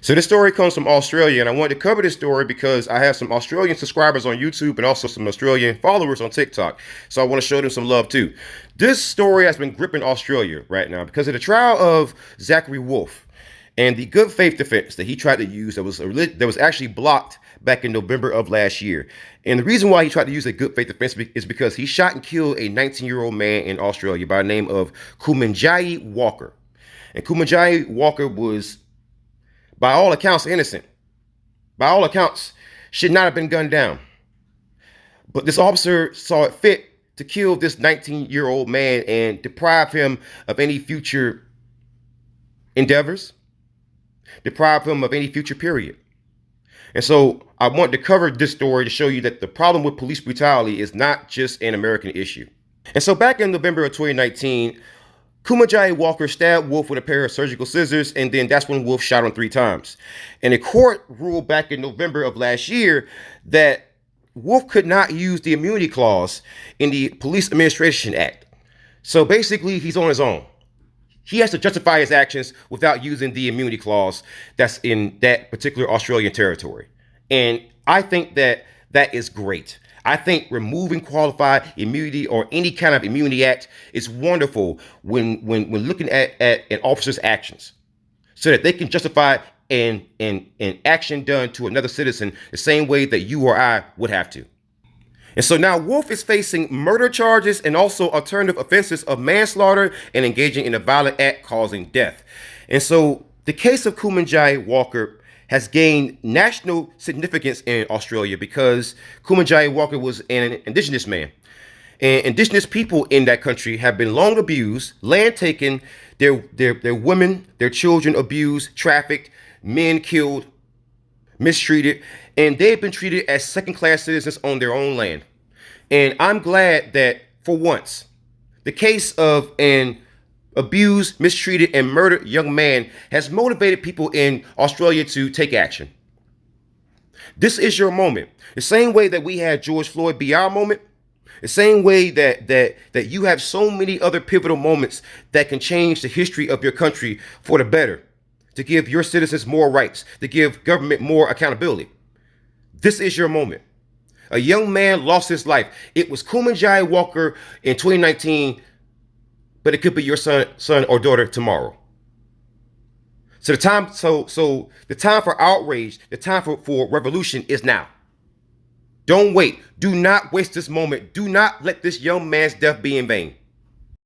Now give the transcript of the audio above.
So this story comes from Australia, and I wanted to cover this story because I have some Australian subscribers on YouTube and also some Australian followers on TikTok. So I want to show them some love too. This story has been gripping Australia right now because of the trial of Zachary Wolf and the good faith defense that he tried to use that was actually blocked back in November of last year. And the reason why he tried to use a good faith defense is because he shot and killed a 19-year-old man in Australia by the name of Kumanjayi Walker. And Kumanjayi Walker was, by all accounts, innocent. By all accounts, should not have been gunned down. But this officer saw it fit to kill this 19-year-old man and deprive him of any future endeavors, deprive him of any future period. And so I want to cover this story to show you that the problem with police brutality is not just an American issue. And so back in November of 2019, Kumanjayi Walker stabbed Wolf with a pair of surgical scissors, and then that's when Wolf shot him 3 times. And the court ruled back in November of last year that Wolf could not use the immunity clause in the Police Administration Act. So basically, he's on his own. He has to justify his actions without using the immunity clause that's in that particular Australian territory. And I think that that is great. I think removing qualified immunity or any kind of immunity act is wonderful when looking at an officer's actions, so that they can justify an action done to another citizen the same way that you or I would have to. And so now Wolf is facing murder charges and also alternative offenses of manslaughter and engaging in a violent act causing death. And so the case of Kumanjayi Walker has gained national significance in Australia because Kumanjayi Walker was an indigenous man. And indigenous people in that country have been long abused, land taken, their women, their children abused, trafficked, men killed, mistreated, and they've been treated as second-class citizens on their own land. And I'm glad that, for once, the case of an abused, mistreated, and murdered young man has motivated people in Australia to take action. This is your moment. The same way that we had George Floyd be our moment, the same way that you have so many other pivotal moments that can change the history of your country for the better, to give your citizens more rights, to give government more accountability. This is your moment. A young man lost his life. It was Kumanjayi Walker in 2019, but it could be your son or daughter tomorrow. So the time for outrage, the time for revolution is now. Don't wait. Do not waste this moment. Do not let this young man's death be in vain.